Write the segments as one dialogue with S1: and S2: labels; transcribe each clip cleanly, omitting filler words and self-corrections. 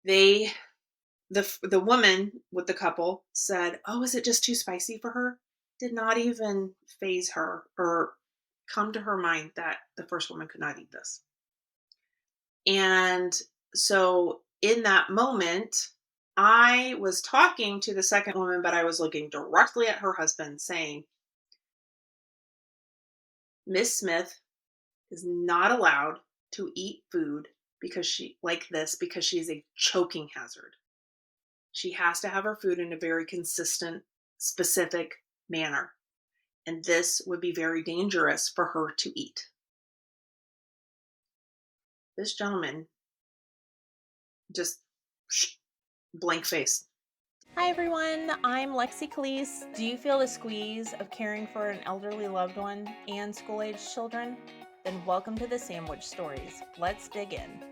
S1: They the woman with the couple said, "Oh, is it just too spicy for her?" Did not even phase her or come to her mind that the first woman could not eat this. And so in that moment, I was talking to the second woman, but I was looking directly at her husband saying, Miss Smith is not allowed to eat food because because she is a choking hazard. She has to have her food in a very consistent, specific manner. And this would be very dangerous for her to eat. This gentleman just blank face.
S2: Hi everyone, I'm Lexie Callies. Do you feel the squeeze of caring for an elderly loved one and school-aged children? Then welcome to the Sandwich Stories. Let's dig in.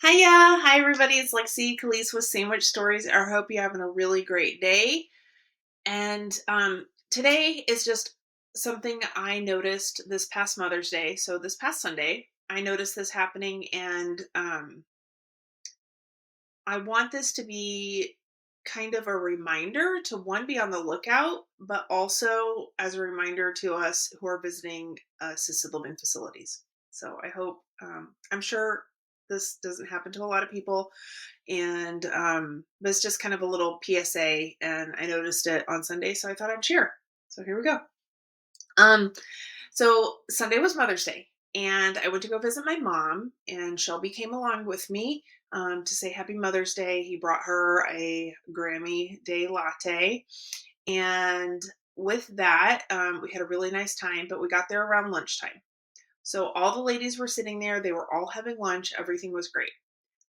S1: Hiya. Hi, everybody. It's Lexie Callies with Sandwich Stories. I hope you're having a really great day. And today is just something I noticed this past Mother's Day. So, this past Sunday, I noticed this happening, and I want this to be kind of a reminder to one, be on the lookout, but also as a reminder to us who are visiting assisted living facilities. So I hope, I'm sure this doesn't happen to a lot of people, and but it's just kind of a little PSA, and I noticed it on Sunday, so I thought I'd share. So here we go. Um, so Sunday was Mother's Day, and I went to go visit my mom, and Shelby came along with me to say Happy Mother's Day. He brought her a Grammy Day latte, and with that, we had a really nice time. But we got there around lunchtime, so all the ladies were sitting there. They were all having lunch. Everything was great.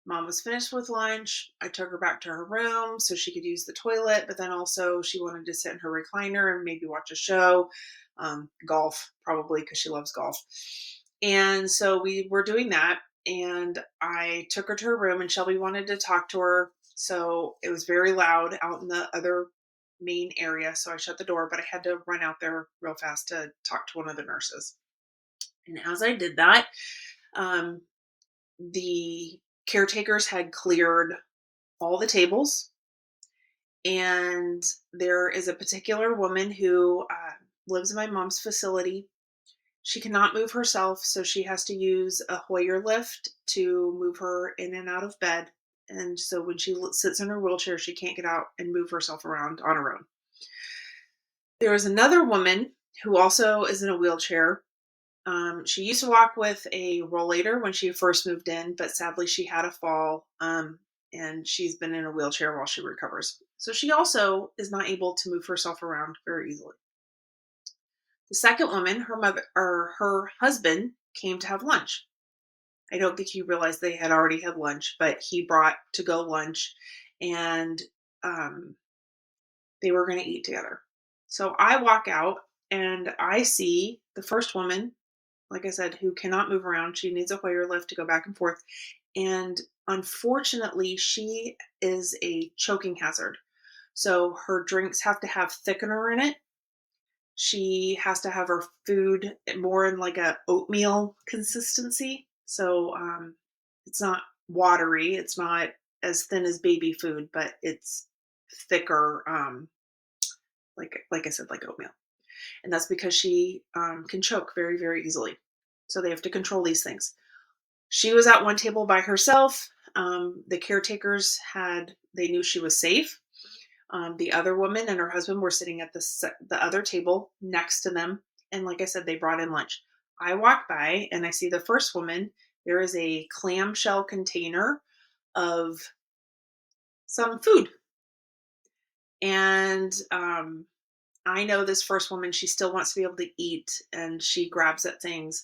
S1: Mom was finished with lunch. I took her back to her room so she could use the toilet, but then also she wanted to sit in her recliner and maybe watch a show, golf, probably because she loves golf. And so we were doing that. And I took her to her room, and Shelby wanted to talk to her. So it was very loud out in the other main area. So I shut the door, but I had to run out there real fast to talk to one of the nurses. And as I did that, um, the caretakers had cleared all the tables, and there is a particular woman who lives in my mom's facility. She cannot move herself, so she has to use a Hoyer lift to move her in and out of bed. And so when she sits in her wheelchair, she can't get out and move herself around on her own. There is another woman who also is in a wheelchair. She used to walk with a rollator when she first moved in, but sadly she had a fall, and she's been in a wheelchair while she recovers. So she also is not able to move herself around very easily. The second woman, her mother or her husband, came to have lunch. I don't think he realized they had already had lunch, but he brought to go lunch, and um, they were going to eat together. So I walk out and I see the first woman, like I said, who cannot move around. She needs a Hoyer lift to go back and forth. And unfortunately, she is a choking hazard. So her drinks have to have thickener in it. She has to have her food more in like a oatmeal consistency. So it's not watery. It's not as thin as baby food, but it's thicker. Like I said, like oatmeal. And that's because she can choke very, very easily. So they have to control these things. She was at one table by herself. The caretakers they knew she was safe. The other woman and her husband were sitting at the other table next to them. And like I said, they brought in lunch. I walk by and I see the first woman. There is a clamshell container of some food. And I know this first woman, she still wants to be able to eat, and she grabs at things.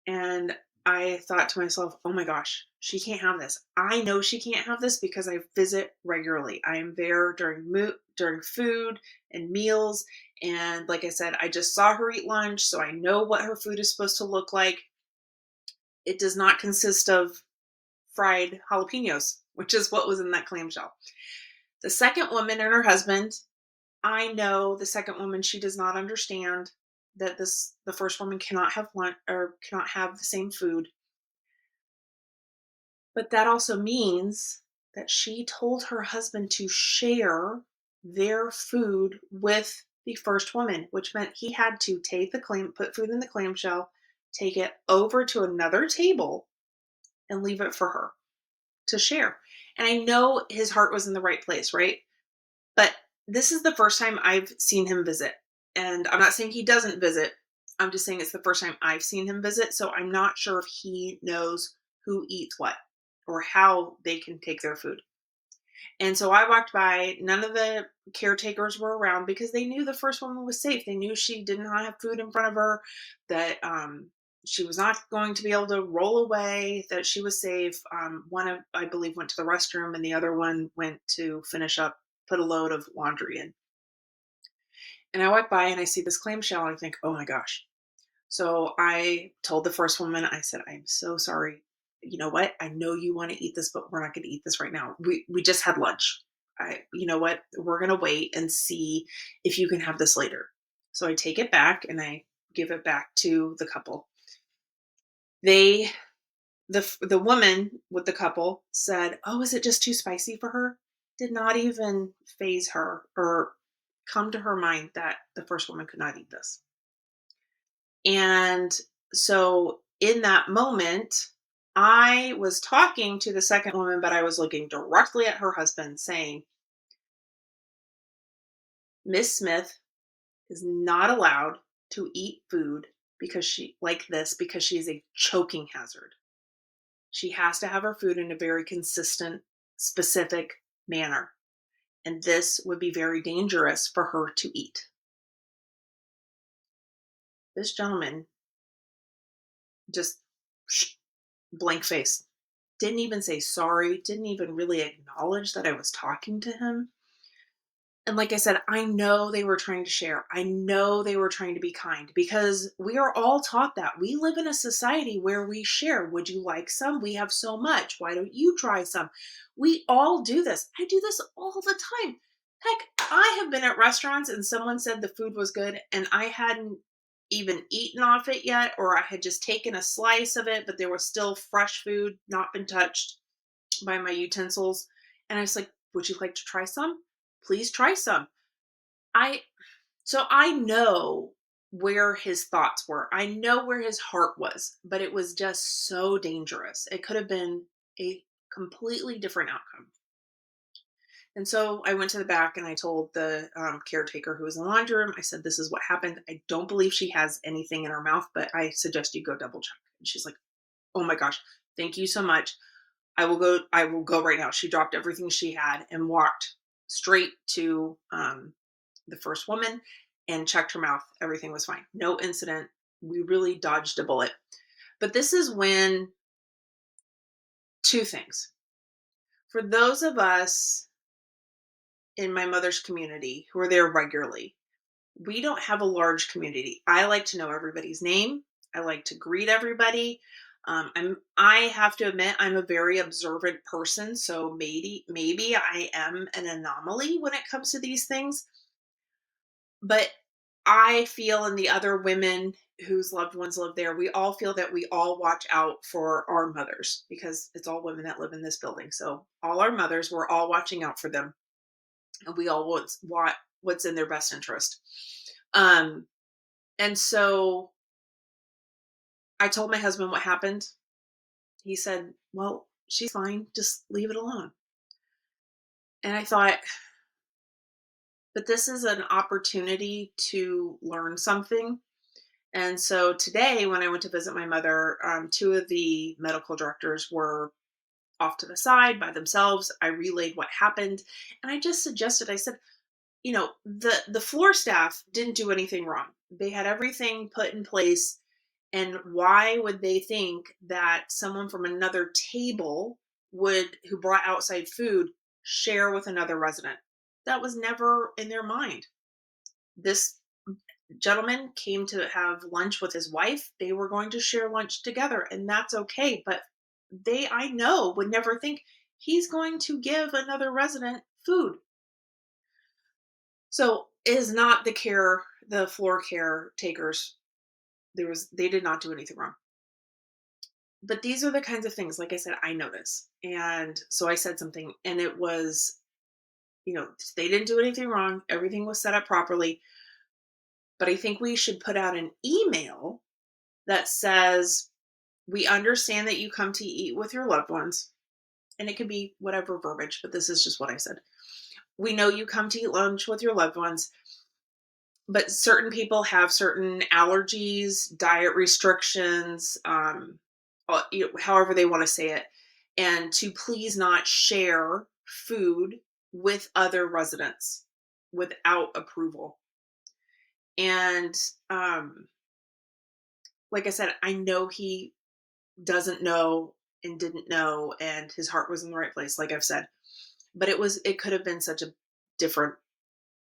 S1: And I thought to myself, oh my gosh, she can't have this. I know she can't have this because I visit regularly. I am there during food and meals. And like I said, I just saw her eat lunch, so I know what her food is supposed to look like. It does not consist of fried jalapenos, which is what was in that clamshell. The second woman and her husband, I know the second woman, she does not understand that the first woman cannot have lunch or cannot have the same food. But that also means that she told her husband to share their food with the first woman, which meant he had to take the clam, put food in the clamshell, take it over to another table, and leave it for her to share. And I know his heart was in the right place, right? But this is the first time I've seen him visit. And I'm not saying he doesn't visit. I'm just saying it's the first time I've seen him visit. So I'm not sure if he knows who eats what or how they can take their food. And so I walked by. None of the caretakers were around because they knew the first woman was safe. They knew she did not have food in front of her, that she was not going to be able to roll away, that she was safe. One of, I believe, went to the restroom, and the other one went to finish up, put a load of laundry in. And I walk by and I see this clamshell and I think, oh my gosh. So I told the first woman, I said, I'm so sorry. You know what? I know you want to eat this, but we're not going to eat this right now. We just had lunch. You know what? We're going to wait and see if you can have this later. So I take it back and I give it back to the couple. They, the woman with the couple said, "Oh, is it just too spicy for her?" Did not even phase her or come to her mind that the first woman could not eat this. And so in that moment, I was talking to the second woman, but I was looking directly at her husband saying, Miss Smith is not allowed to eat food because she like this because she is a choking hazard. She has to have her food in a very consistent, specific manner. And this would be very dangerous for her to eat. This gentleman just blank face. Didn't even say sorry, didn't even really acknowledge that I was talking to him. And like I said, I know they were trying to share. I know they were trying to be kind because we are all taught that. We live in a society where we share. Would you like some? We have so much. Why don't you try some? We all do this. I do this all the time. Heck, I have been at restaurants and someone said the food was good and I hadn't even eaten off it yet, or I had just taken a slice of it, but there was still fresh food, not been touched by my utensils. And I was like, would you like to try some? Please try some. I so I know where his thoughts were. I know where his heart was, but it was just so dangerous. It could have been a completely different outcome. And so I went to the back and I told the caretaker who was in the laundry room, I said, this is what happened. I don't believe she has anything in her mouth, but I suggest you go double check. And she's like, oh my gosh, thank you so much. I will go right now. She dropped everything she had and walked straight to the first woman and checked her mouth. Everything was fine. No incident. We really dodged a bullet. But this is when two things. For those of us in my mother's community who are there regularly, we don't have a large community. I like to know everybody's name. I like to greet everybody. I have to admit I'm a very observant person, so maybe I am an anomaly when it comes to these things. But I feel, and the other women whose loved ones live there, we all feel that we all watch out for our mothers because it's all women that live in this building. So all our mothers, we're all watching out for them, and we all want what's in their best interest. Um, and so I told my husband what happened. He said, "Well, she's fine. Just leave it alone." And I thought, but this is an opportunity to learn something. And so today, when I went to visit my mother, two of the medical directors were off to the side by themselves. I relayed what happened, and I just suggested. I said, the floor staff didn't do anything wrong. They had everything put in place. And why would they think that someone from another table who brought outside food, share with another resident? That was never in their mind. This gentleman came to have lunch with his wife. They were going to share lunch together, and that's okay. But I know, would never think he's going to give another resident food. So it is not the floor caretakers. They did not do anything wrong. but these are the kinds of things, like I said, I notice. And so I said something, and it was, they didn't do anything wrong. Everything was set up properly. But I think we should put out an email that says, we understand that you come to eat with your loved ones. And it could be whatever verbiage, but this is just what I said. We know you come to eat lunch with your loved ones, but certain people have certain allergies, diet restrictions, however they want to say it, and to please not share food with other residents without approval. And like I said, I know he doesn't know and didn't know, and his heart was in the right place, like I've said. But it could have been such a different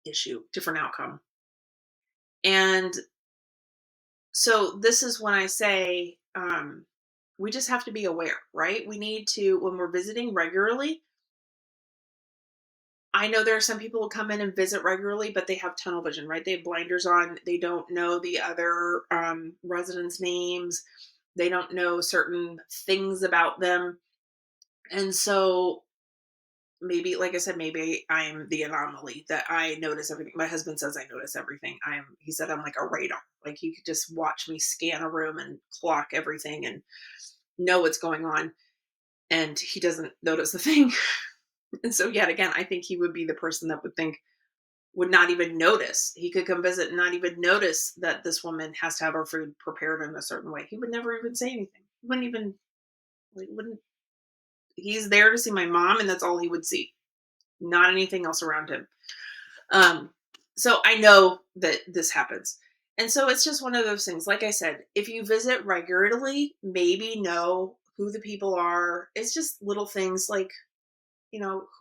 S1: issue, different outcome. And so this is when I say, we just have to be aware, right? We need to, when we're visiting regularly, I know there are some people who come in and visit regularly, but they have tunnel vision, right? They have blinders on. They don't know the other residents' names. They don't know certain things about them. And so maybe, like I said, maybe I'm the anomaly that I notice everything. My husband says I notice everything. He said I'm like a radar. Like he could just watch me scan a room and clock everything and know what's going on. And he doesn't notice the thing. And so yet again, I think he would be the person that would not even notice. He could come visit and not even notice that this woman has to have her food prepared in a certain way. He would never even say anything. He wouldn't even, like, wouldn't, he's there to see my mom, and that's all he would see, not anything else around him. Um, so I know that this happens. And so it's just one of those things. Like I said, if you visit regularly, maybe know who the people are. It's just little things like,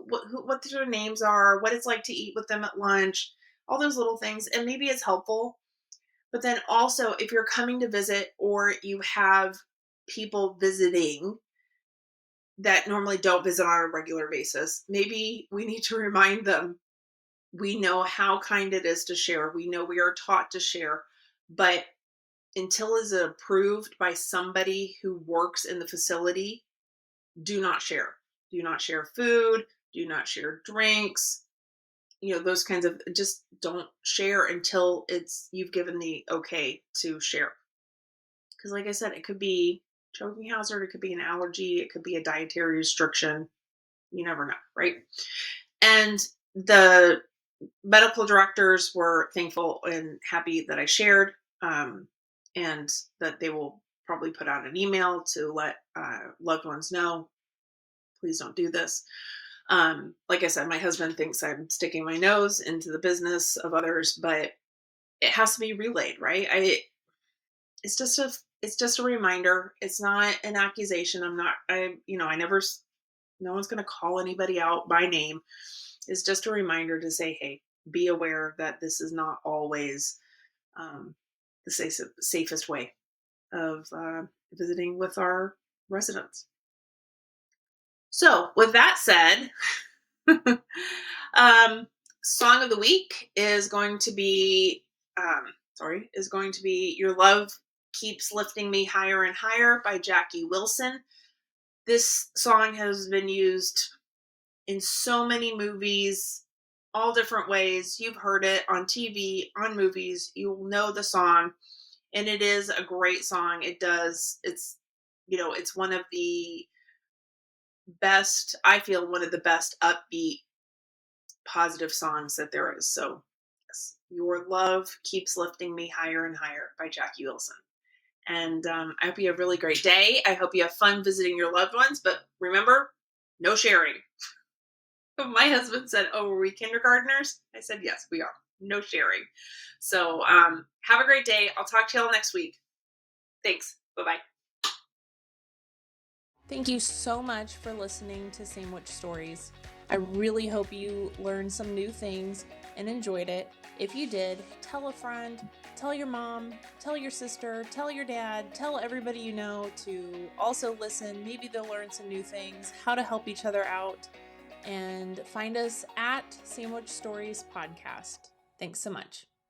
S1: what their names are, what it's like to eat with them at lunch, all those little things. And maybe it's helpful. But then also, if you're coming to visit or you have people visiting that normally don't visit on a regular basis, maybe we need to remind them, we know how kind it is to share. We know we are taught to share, but until it's approved by somebody who works in the facility, do not share. Do not share food. Do not share drinks. Those kinds of, just don't share until you've given the okay to share. Because like I said, it could be choking hazard. It could be an allergy. It could be a dietary restriction. You never know, right? And the medical directors were thankful and happy that I shared, and that they will probably put out an email to let loved ones know, please don't do this. Like I said, my husband thinks I'm sticking my nose into the business of others, but it has to be relayed, right? It's just a reminder. It's not an accusation. I never, no one's going to call anybody out by name. It's just a reminder to say, hey, be aware that this is not always um, the safest way of visiting with our residents. So, with that said, um, song of the week is going to be, "Your Love Keeps Lifting Me Higher and Higher" by Jackie Wilson. This song has been used in so many movies, all different ways. You've heard it on TV, on movies. You'll know the song, and it is a great song. It's one of the best, I feel, one of the best upbeat, positive songs that there is. So, yes, "Your Love Keeps Lifting Me Higher and Higher" by Jackie Wilson. And I hope you have a really great day. I hope you have fun visiting your loved ones, but remember, no sharing. My husband said, "Oh, were we kindergartners?" I said, "Yes, we are. No sharing." So have a great day. I'll talk to y'all next week. Thanks. Bye-bye.
S2: Thank you so much for listening to Sandwich Stories. I really hope you learned some new things and enjoyed it. If you did, tell a friend, tell your mom, tell your sister, tell your dad, tell everybody you know to also listen. Maybe they'll learn some new things, how to help each other out, and find us at Sandwich Stories Podcast. Thanks so much.